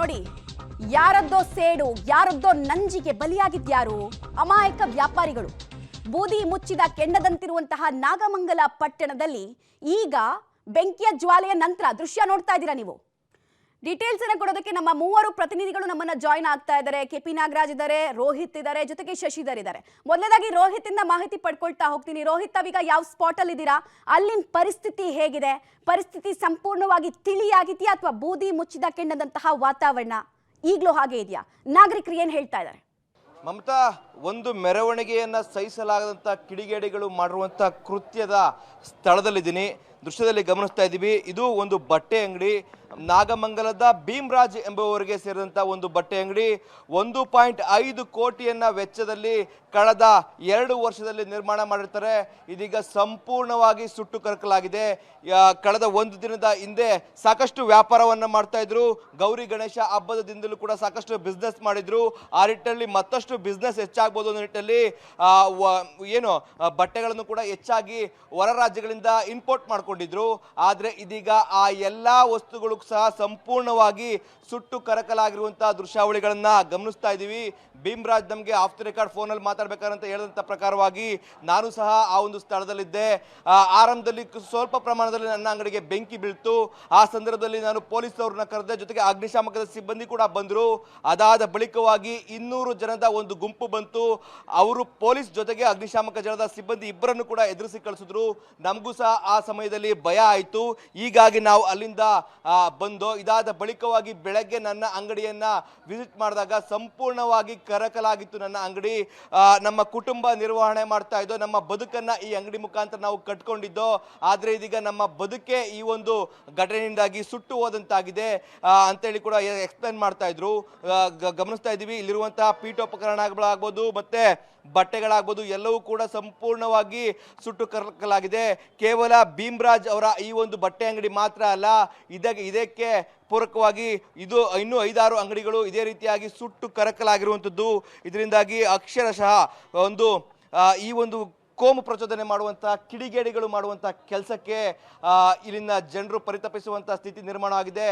ನೋಡಿ, ಯಾರದ್ದೋ ಸೇಡು, ಯಾರದ್ದೋ ನಂಜಿಗೆ ಬಲಿಯಾಗಿದ್ಯಾರು? ಅಮಾಯಕ ವ್ಯಾಪಾರಿಗಳು. ಬೂದಿ ಮುಚ್ಚಿದ ಕೆಂಡದಂತಿರುವಂತಹ ನಾಗಮಂಗಲ ಪಟ್ಟಣದಲ್ಲಿ ಈಗ ಬೆಂಕಿಯ ಜ್ವಾಲೆಯ ನಂತರ ದೃಶ್ಯ ನೋಡ್ತಾ ಇದ್ದೀರಾ ನೀವು. ಡೀಟೇಲ್ಸ್ ಅನ್ನು ಕೊಡೋದಕ್ಕೆ ನಮ್ಮ ಮೂವರು ಪ್ರತಿನಿಧಿಗಳು ನಮ್ಮನ್ನ ಜಾಯಿನ್ ಆಗ್ತಾ ಇದ್ದಾರೆ. ಕೆಪಿ ನಾಗರಾಜ್ ಇದ್ದಾರೆ, ರೋಹಿತ್ ಇದ್ದಾರೆ, ಜೊತೆಗೆ ಶಶಿಧರ್ ಇದ್ದಾರೆ. ಮೊದಲನೇದಾಗಿ ರೋಹಿತ್ ಇಂದ ಮಾಹಿತಿ ಪಡ್ಕೊಳ್ತಾ ಹೋಗ್ತೀನಿ. ರೋಹಿತ್, ತಾವೀಗ ಯಾವ ಸ್ಪಾಟ್ ಅಲ್ಲಿ ಇದ್ದೀರಾ? ಅಲ್ಲಿನ ಪರಿಸ್ಥಿತಿ ಹೇಗಿದೆ? ಪರಿಸ್ಥಿತಿ ಸಂಪೂರ್ಣವಾಗಿ ತಿಳಿಯಾಗಿದೆಯಾ ಅಥವಾ ಬೂದಿ ಮುಚ್ಚಿದ ಕೆಂಡದಂತಹ ವಾತಾವರಣ ಈಗಲೂ ಹಾಗೆ ಇದೆಯಾ? ನಾಗರಿಕರು ಏನ್ ಹೇಳ್ತಾ ಇದ್ದಾರೆ? ಮಮತಾ, ಒಂದು ಮೆರವಣಿಗೆಯನ್ನ ಸಹಿಸಲಾಗದಂತ ಕಿಡಿಗೇಡಿಗಳು ಮಾಡಿರುವಂತ ಕೃತ್ಯದ ಸ್ಥಳದಲ್ಲಿದ್ದೀನಿ. ದೃಶ್ಯದಲ್ಲಿ ಗಮನಿಸ್ತಾ ಇದ್ದೀವಿ, ಇದು ಒಂದು ಬಟ್ಟೆ ಅಂಗಡಿ. ನಾಗಮಂಗಲದ ಭೀಮರಾಜ್ ಎಂಬುವವರಿಗೆ ಸೇರಿದಂಥ ಒಂದು ಬಟ್ಟೆ ಅಂಗಡಿ. 1.5 ಕೋಟಿಯನ್ನ ವೆಚ್ಚದಲ್ಲಿ ಕಳೆದ 2 ವರ್ಷದಲ್ಲಿ ನಿರ್ಮಾಣ ಮಾಡಿರ್ತಾರೆ. ಇದೀಗ ಸಂಪೂರ್ಣವಾಗಿ ಸುಟ್ಟು ಕರಕಲಾಗಿದೆ. ಕಳೆದ ಒಂದು ದಿನದ ಹಿಂದೆ ಸಾಕಷ್ಟು ವ್ಯಾಪಾರವನ್ನ ಮಾಡ್ತಾ ಇದ್ರು. ಗೌರಿ ಗಣೇಶ ಹಬ್ಬದ ದಿನದಲ್ಲೂ ಕೂಡ ಸಾಕಷ್ಟು ಬಿಸ್ನೆಸ್ ಮಾಡಿದ್ರು. ಆ ನಿಟ್ಟಿನಲ್ಲಿ ಮತ್ತಷ್ಟು ಬಿಸ್ನೆಸ್ ಹೆಚ್ಚಾಗಬಹುದು ಅನ್ನೋ ನಿಟ್ಟಿನಲ್ಲಿ ಏನು ಬಟ್ಟೆಗಳನ್ನು ಕೂಡ ಹೆಚ್ಚಾಗಿ ಹೊರ ರಾಜ್ಯಗಳಿಂದ ಇಂಪೋರ್ಟ್ ಮಾಡ್ಕೊಂಡಿದ್ರು. ಆದ್ರೆ ಇದೀಗ ಆ ಎಲ್ಲಾ ವಸ್ತುಗಳು ಸಹ ಸಂಪೂರ್ಣವಾಗಿ ಸುಟ್ಟು ಕರಕಲಾಗಿರುವಂತಹ ದೃಶ್ಯಾವಳಿಗಳನ್ನ ಗಮನಿಸ್ತಾ ಇದ್ದೀವಿ. ಭೀಮರಾಜ್ ನಮಗೆ ಆಫ್ ದ ರೆಕಾರ್ಡ್ ಫೋನಲ್ಲಿ ಮಾತಾಡ್ಬೇಕಂತ ಹೇಳಿದಂತ ಪ್ರಕಾರವಾಗಿ ನಾನು ಸಹ ಆ ಒಂದು ಸ್ಥಳದಲ್ಲಿದ್ದೆ. ಆರಂಭದಲ್ಲಿ ಸ್ವಲ್ಪ ಪ್ರಮಾಣದಲ್ಲಿ ನನ್ನ ಅಂಗಡಿಗೆ ಬೆಂಕಿ ಬೀಳ್ತು. ಆ ಸಂದರ್ಭದಲ್ಲಿ ನಾನು ಪೊಲೀಸ್ ಅವ್ರನ್ನ ಕರೆದೆ, ಜೊತೆಗೆ ಅಗ್ನಿಶಾಮಕದ ಸಿಬ್ಬಂದಿ ಕೂಡ ಬಂದರು. ಅದಾದ ಬಳಿಕವಾಗಿ 200 ಜನದ ಒಂದು ಗುಂಪು ಬಂತು. ಅವರು ಪೊಲೀಸ್ ಜೊತೆಗೆ ಅಗ್ನಿಶಾಮಕ ದಳದ ಸಿಬ್ಬಂದಿ ಇಬ್ಬರನ್ನು ಕೂಡ ಎದುರಿಸಿ ಕಳಿಸಿದ್ರು. ನಮಗೂ ಸಹ ಆ ಸಮಯದಲ್ಲಿ ಭಯ ಆಯಿತು. ಹೀಗಾಗಿ ನಾವು ಅಲ್ಲಿಂದ ಬಂದು ಇದಾದ ಬಳಿಕವಾಗಿ ಬೆಳಗ್ಗೆ ನನ್ನ ಅಂಗಡಿಯನ್ನ ವಿಸಿಟ್ ಮಾಡಿದಾಗ ಸಂಪೂರ್ಣವಾಗಿ ಕರಕಲಾಗಿತ್ತು ನನ್ನ ಅಂಗಡಿ. ನಮ್ಮ ಕುಟುಂಬ ನಿರ್ವಹಣೆ ಮಾಡ್ತಾ ಇದ್ದೋ, ನಮ್ಮ ಬದುಕನ್ನ ಈ ಅಂಗಡಿ ಮುಖಾಂತರ ನಾವು ಕಟ್ಕೊಂಡಿದ್ದೋ. ಆದ್ರೆ ಇದೀಗ ನಮ್ಮ ಬದುಕೆ ಈ ಒಂದು ಘಟನೆಯಿಂದಾಗಿ ಸುಟ್ಟು ಹೋದಂತಾಗಿದೆ ಅಂತೇಳಿ ಕೂಡ ಎಕ್ಸ್ಪ್ಲೈನ್ ಮಾಡ್ತಾ ಇದ್ರು. ಗಮನಿಸ್ತಾ ಇದ್ದೀವಿ, ಇಲ್ಲಿರುವಂತಹ ಪೀಠೋಪಕರಣಗಳಾಗ್ಬೋದು ಮತ್ತೆ ಬಟ್ಟೆಗಳಾಗ್ಬೋದು ಎಲ್ಲವೂ ಕೂಡ ಸಂಪೂರ್ಣವಾಗಿ ಸುಟ್ಟು ಕರಕಲಾಗಿದೆ. ಕೇವಲ ಭೀಮರಾಜ್ ಅವರ ಈ ಒಂದು ಬಟ್ಟೆ ಅಂಗಡಿ ಮಾತ್ರ ಅಲ್ಲ, ಇದಕ್ಕೆ ಪೂರಕವಾಗಿ ಇದು ಇನ್ನೂ 5-6 ಅಂಗಡಿಗಳು ಇದೇ ರೀತಿಯಾಗಿ ಸುಟ್ಟು ಕರಕಲಾಗಿರುವಂಥದ್ದು. ಇದರಿಂದಾಗಿ ಅಕ್ಷರಶಃ ಈ ಒಂದು ಕೋಮು ಪ್ರಚೋದನೆ ಮಾಡುವಂಥ ಕಿಡಿಗೇಡಿಗಳು ಮಾಡುವಂಥ ಕೆಲಸಕ್ಕೆ ಇಲ್ಲಿನ ಜನರು ಪರಿತಪಿಸುವಂಥ ಸ್ಥಿತಿ ನಿರ್ಮಾಣ ಆಗಿದೆ.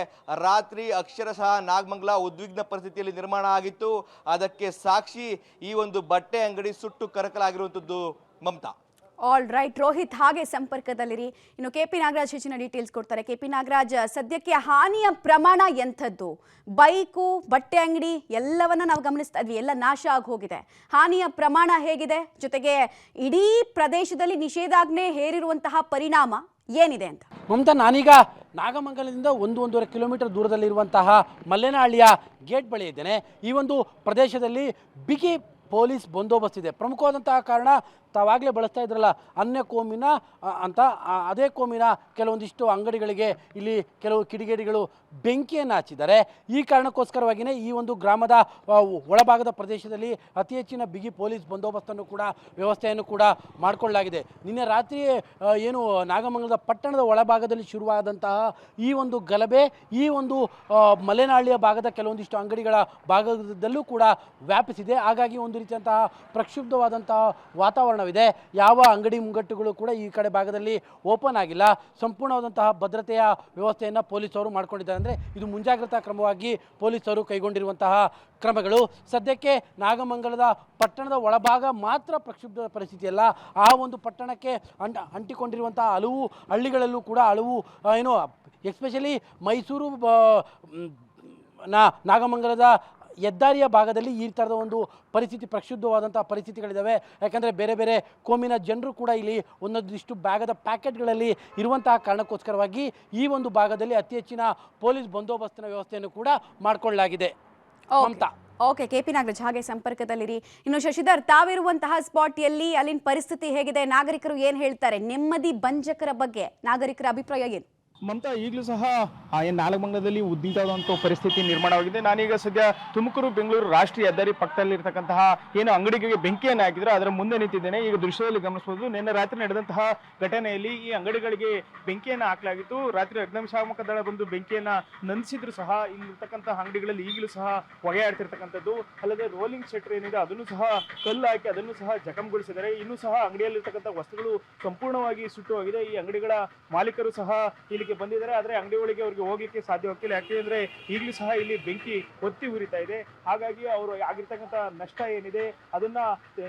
ರಾತ್ರಿ ಅಕ್ಷರಶಃ ನಾಗಮಂಗಲ ಉದ್ವಿಗ್ನ ಪರಿಸ್ಥಿತಿಯಲ್ಲಿ ನಿರ್ಮಾಣ ಆಗಿತ್ತು. ಅದಕ್ಕೆ ಸಾಕ್ಷಿ ಈ ಒಂದು ಬಟ್ಟೆ ಅಂಗಡಿ ಸುಟ್ಟು ಕರಕಲಾಗಿರುವಂಥದ್ದು. ಮಮತಾ. ಆಲ್ ರೈಟ್ ರೋಹಿತ್, ಹಾಗೆ ಸಂಪರ್ಕದಲ್ಲಿರಿ. ಇನ್ನು ಕೆಪಿ ನಾಗರಾಜ್ ಹೆಚ್ಚಿನ ಡೀಟೇಲ್ಸ್ ಕೊಡ್ತಾರೆ. ಕೆಪಿ ನಾಗರಾಜ್, ಸದ್ಯಕ್ಕೆ ಹಾನಿಯ ಪ್ರಮಾಣ ಎಂಥದ್ದು? ಬೈಕು, ಬಟ್ಟೆ ಅಂಗಡಿ ಎಲ್ಲವನ್ನ ನಾವು ಗಮನಿಸ್ತಾ ಇದ್ವಿ, ಎಲ್ಲ ನಾಶ ಆಗಿ ಹೋಗಿದೆ. ಹಾನಿಯ ಪ್ರಮಾಣ ಹೇಗಿದೆ? ಜೊತೆಗೆ ಇಡೀ ಪ್ರದೇಶದಲ್ಲಿ ನಿಷೇಧಾಜ್ಞೆ ಹೇರಿರುವಂತಹ ಪರಿಣಾಮ ಏನಿದೆ ಅಂತ? ಮಮತಾ, ನಾನೀಗ ನಾಗಮಂಗಲದಿಂದ 1-1.5 ಕಿಲೋಮೀಟರ್ ದೂರದಲ್ಲಿರುವಂತಹ ಮಲ್ಲೇನಹಳ್ಳಿಯ ಗೇಟ್ ಬಳಿ ಇದ್ದೇನೆ. ಈ ಒಂದು ಪ್ರದೇಶದಲ್ಲಿ ಬಿಗಿ ಪೊಲೀಸ್ ಬಂದೋಬಸ್ತ್ ಇದೆ. ಪ್ರಮುಖವಾದಂತಹ ಕಾರಣ ತಾವಾಗಲೇ ಬಳಸ್ತಾ ಇದ್ರಲ್ಲ ಅನ್ಯ ಕೋಮಿನ ಅಂತ, ಅದೇ ಕೋಮಿನ ಕೆಲವೊಂದಿಷ್ಟು ಅಂಗಡಿಗಳಿಗೆ ಇಲ್ಲಿ ಕೆಲವು ಕಿಡಿಗೇಡಿಗಳು ಬೆಂಕಿಯನ್ನು ಹಚ್ಚಿದ್ದಾರೆ. ಈ ಕಾರಣಕ್ಕೋಸ್ಕರವಾಗಿಯೇ ಈ ಒಂದು ಗ್ರಾಮದ ಒಳಭಾಗದ ಪ್ರದೇಶದಲ್ಲಿ ಅತಿ ಹೆಚ್ಚಿನ ಬಿಗಿ ಪೊಲೀಸ್ ಬಂದೋಬಸ್ತನ್ನು ಕೂಡ ವ್ಯವಸ್ಥೆಯನ್ನು ಕೂಡ ಮಾಡಿಕೊಳ್ಳಲಾಗಿದೆ. ನಿನ್ನೆ ರಾತ್ರಿ ಏನು ನಾಗಮಂಗಲದ ಪಟ್ಟಣದ ಒಳಭಾಗದಲ್ಲಿ ಶುರುವಾದಂತಹ ಈ ಒಂದು ಗಲಭೆ ಈ ಒಂದು ಮಲೆನಾಡಿಯ ಭಾಗದ ಕೆಲವೊಂದಿಷ್ಟು ಅಂಗಡಿಗಳ ಭಾಗದಲ್ಲೂ ಕೂಡ ವ್ಯಾಪಿಸಿದೆ. ಹಾಗಾಗಿ ಒಂದು ರೀತಿಯಂತಹ ಪ್ರಕ್ಷುಬ್ಧವಾದಂತಹ ವಾತಾವರಣವಿದೆ. ಯಾವ ಅಂಗಡಿ ಮುಂಗಟ್ಟುಗಳು ಕೂಡ ಈ ಕಡೆ ಭಾಗದಲ್ಲಿ ಓಪನ್ ಆಗಿಲ್ಲ. ಸಂಪೂರ್ಣವಾದಂತಹ ಭದ್ರತೆಯ ವ್ಯವಸ್ಥೆಯನ್ನು ಪೊಲೀಸರು ಮಾಡಿಕೊಂಡಿದ್ದಾರೆ. ಅಂದರೆ ಇದು ಮುಂಜಾಗ್ರತಾ ಕ್ರಮವಾಗಿ ಪೊಲೀಸರು ಕೈಗೊಂಡಿರುವಂತಹ ಕ್ರಮಗಳು. ಸದ್ಯಕ್ಕೆ ನಾಗಮಂಗಲದ ಪಟ್ಟಣದ ಒಳಭಾಗ ಮಾತ್ರ ಪ್ರಕ್ಷುಬ್ಧ ಪರಿಸ್ಥಿತಿಯಲ್ಲ, ಆ ಒಂದು ಪಟ್ಟಣಕ್ಕೆ ಅಂಟಿಕೊಂಡಿರುವಂತಹ ಹಲವು ಹಳ್ಳಿಗಳಲ್ಲೂ ಕೂಡ ಹಲವು ಏನು ಎಸ್ಪೆಷಲಿ ಮೈಸೂರು ನಾಗಮಂಗಲದ ಹೆದ್ದಾರಿಯ ಭಾಗದಲ್ಲಿ ಈ ಥರದ ಒಂದು ಪರಿಸ್ಥಿತಿ ಪ್ರಕ್ಷುಬ್ಧವಾದಂಥ ಪರಿಸ್ಥಿತಿಗಳಿದ್ದಾವೆ. ಯಾಕಂದರೆ ಬೇರೆ ಬೇರೆ ಕೋಮಿನ ಜನರು ಕೂಡ ಇಲ್ಲಿ ಒಂದೊಂದಿಷ್ಟು ಬ್ಯಾಗದ ಪ್ಯಾಕೆಟ್ಗಳಲ್ಲಿ ಇರುವಂತಹ ಕಾರಣಕ್ಕೋಸ್ಕರವಾಗಿ ಈ ಒಂದು ಭಾಗದಲ್ಲಿ ಅತಿ ಹೆಚ್ಚಿನ ಪೊಲೀಸ್ ಬಂದೋಬಸ್ತಿನ ವ್ಯವಸ್ಥೆಯನ್ನು ಕೂಡ ಮಾಡಿಕೊಳ್ಳಲಾಗಿದೆ. ಮಮತಾ. ಓಕೆ, ಕೆಪಿ ನಾಗರಾಜ್ ಹಾಗೆ ಸಂಪರ್ಕದಲ್ಲಿರಿ. ಇನ್ನು ಶಶಿಧರ್, ತಾವಿರುವಂತಹ ಸ್ಪಾಟ್ ಎಲ್ಲಿ, ಅಲ್ಲಿನ ಪರಿಸ್ಥಿತಿ ಹೇಗಿದೆ? ನಾಗರಿಕರು ಏನು ಹೇಳ್ತಾರೆ? ನೆಮ್ಮದಿ ಭಂಜಕರ ಬಗ್ಗೆ ನಾಗರಿಕರ ಅಭಿಪ್ರಾಯ ಏನು? ಮಮತಾ, ಈಗಲೂ ಸಹ ನಾಗಮಂಗಲದಲ್ಲಿ ಉದ್ವಿಗ್ನವಾದಂಥ ಪರಿಸ್ಥಿತಿ ನಿರ್ಮಾಣವಾಗಿದೆ. ನಾನೀಗ ಸದ್ಯ ತುಮಕೂರು ಬೆಂಗಳೂರು ರಾಷ್ಟ್ರೀಯ ಹೆದ್ದಾರಿ ಪಕ್ಕದಲ್ಲಿರ್ತಕ್ಕಂತಹ ಏನು ಅಂಗಡಿಗಳಿಗೆ ಬೆಂಕಿಯನ್ನು ಹಾಕಿದ್ರೆ ಅದರ ಮುಂದೆ ನಿಂತಿದ್ದೇನೆ. ಈಗ ದೃಶ್ಯದಲ್ಲಿ ಗಮನಿಸಬಹುದು, ನಿನ್ನೆ ರಾತ್ರಿ ನಡೆದಂತಹ ಘಟನೆಯಲ್ಲಿ ಈ ಅಂಗಡಿಗಳಿಗೆ ಬೆಂಕಿಯನ್ನು ಹಾಕಲಾಗಿತ್ತು. ರಾತ್ರಿ ಅಗ್ನಿಶಾಮಕ ದಳ ಬಂದು ಬೆಂಕಿಯನ್ನು ನಂದಿಸಿದ್ರು ಸಹ ಇಲ್ಲಿರ್ತಕ್ಕಂತಹ ಅಂಗಡಿಗಳಲ್ಲಿ ಈಗಲೂ ಸಹ ಹೊಗೆ ಆಡ್ತಿರ್ತಕ್ಕಂಥದ್ದು. ಅಲ್ಲದೆ ರೋಲಿಂಗ್ ಶಟರ್ ಏನಿದೆ ಅದನ್ನು ಸಹ ಕಲ್ಲು ಹಾಕಿ ಅದನ್ನು ಸಹ ಜಖಂಗೊಳಿಸಿದ್ದಾರೆ. ಇನ್ನೂ ಸಹ ಅಂಗಡಿಯಲ್ಲಿರ್ತಕ್ಕಂಥ ವಸ್ತುಗಳು ಸಂಪೂರ್ಣವಾಗಿ ಸುಟ್ಟು ಹೋಗಿದೆ. ಈ ಅಂಗಡಿಗಳ ಮಾಲೀಕರು ಸಹ ಇಲ್ಲಿ ಒಳಗೆ ಬಂದಿದ್ದಾರೆ. ಆದರೆ ಅಂಗಡಿ ಒಳಗೆ ಅವ್ರಿಗೆ ಹೋಗ್ಲಿಕ್ಕೆ ಸಾಧ್ಯವಾಗ್ತಿಲ್ಲ. ಯಾಕೆಂದ್ರೆ ಈಗಲೂ ಸಹ ಇಲ್ಲಿ ಬೆಂಕಿ ಹೊತ್ತಿ ಉರಿತಾ ಇದೆ. ಹಾಗಾಗಿ ಅವರು ಆಗಿರ್ತಕ್ಕಂಥ ನಷ್ಟ ಏನಿದೆ ಅದನ್ನ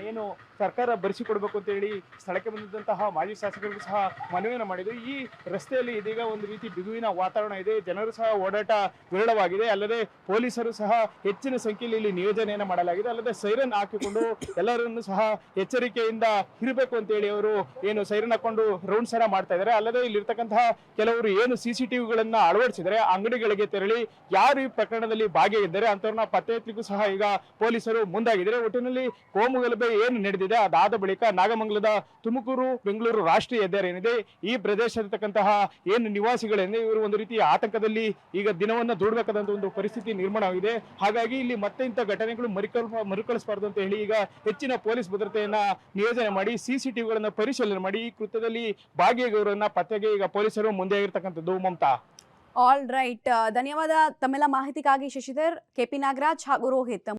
ಏನು ಸರ್ಕಾರ ಭರಿಸಿಕೊಡ್ಬೇಕು ಅಂತ ಹೇಳಿ ಸ್ಥಳಕ್ಕೆ ಬಂದಿದ್ದಂತಹ ಮಾಜಿ ಶಾಸಕರಿಗೂ ಸಹ ಮನವಿಯನ್ನು ಮಾಡಿದ್ರು. ಈ ರಸ್ತೆಯಲ್ಲಿ ಇದೀಗ ಒಂದು ರೀತಿ ಬಿಗುವಿನ ವಾತಾವರಣ ಇದೆ. ಜನರು ಸಹ ಓಡಾಟ ವಿರಳವಾಗಿದೆ. ಅಲ್ಲದೆ ಪೊಲೀಸರು ಸಹ ಹೆಚ್ಚಿನ ಸಂಖ್ಯೆಯಲ್ಲಿ ಇಲ್ಲಿ ನಿಯೋಜನೆಯನ್ನು ಮಾಡಲಾಗಿದೆ. ಅಲ್ಲದೆ ಸೈರನ್ ಹಾಕಿಕೊಂಡು ಎಲ್ಲರನ್ನು ಸಹ ಎಚ್ಚರಿಕೆಯಿಂದ ಇರಬೇಕು ಅಂತ ಹೇಳಿ ಅವರು ಏನು ಸೈರನ್ ಹಾಕೊಂಡು ರೌಂಡ್ಸ್ ಅನ್ನ ಮಾಡ್ತಾ ಇದ್ದಾರೆ. ಅಲ್ಲದೆ ಇಲ್ಲಿರ್ತಕ್ಕಂತಹ ಕೆಲವರು ಏನು CCTVಗಳನ್ನ ಅಳವಡಿಸಿದರೆ ಅಂಗಡಿಗಳಿಗೆ ತೆರಳಿ ಯಾರು ಈ ಪ್ರಕರಣದಲ್ಲಿ ಭಾಗಿಯಾಗಿದ್ದಾರೆ ಅಂತವ್ರನ್ನ ಪತ್ತೆ ಹಚ್ಚಲಿಕ್ಕೂ ಸಹ ಈಗ ಪೊಲೀಸರು ಮುಂದಾಗಿದ್ದಾರೆ. ಒಟ್ಟಿನಲ್ಲಿ ಕೋಮುಗಲಭೆ ಏನು ನಡೆದಿದೆ ಅದಾದ ಬಳಿಕ ನಾಗಮಂಗಲದ ತುಮಕೂರು ಬೆಂಗಳೂರು ರಾಷ್ಟ್ರೀಯ ಹೆದ್ದಾರಿ ಏನಿದೆ ಈ ಪ್ರದೇಶದಲ್ಲಿರ್ತಕ್ಕಂತಹ ಏನು ನಿವಾಸಿಗಳೇನಿದೆ ಇವರು ಒಂದು ರೀತಿಯ ಆತಂಕದಲ್ಲಿ ಈಗ ದಿನವನ್ನ ದೂಡಬೇಕಾದಂತ ಒಂದು ಪರಿಸ್ಥಿತಿ ನಿರ್ಮಾಣವಾಗಿದೆ. ಹಾಗಾಗಿ ಇಲ್ಲಿ ಮತ್ತೆ ಇಂಥ ಘಟನೆಗಳು ಮರುಕಳಿಸಬಾರದು ಅಂತ ಹೇಳಿ ಈಗ ಹೆಚ್ಚಿನ ಪೊಲೀಸ್ ಭದ್ರತೆಯನ್ನ ನಿಯೋಜನೆ ಮಾಡಿ CCTVಗಳನ್ನ ಪರಿಶೀಲನೆ ಮಾಡಿ ಈ ಕೃತ್ಯದಲ್ಲಿ ಭಾಗಿಯಾಗಿರುವವರನ್ನ ಪತ್ತೆಗೆ ಈಗ ಪೊಲೀಸರು ಮುಂದೆ ಆಗಿರ್ತಕ್ಕಂಥದ್ದು. ಮಮತಾ. ಆಲ್ ರೈಟ್, ಧನ್ಯವಾದ ತಮ್ಮೆಲ್ಲ ಮಾಹಿತಿಗಾಗಿ ಶಶಿಧರ್, KP ನಾಗರಾಜ್ ಹಾಗೂ ರೋಹಿತ್.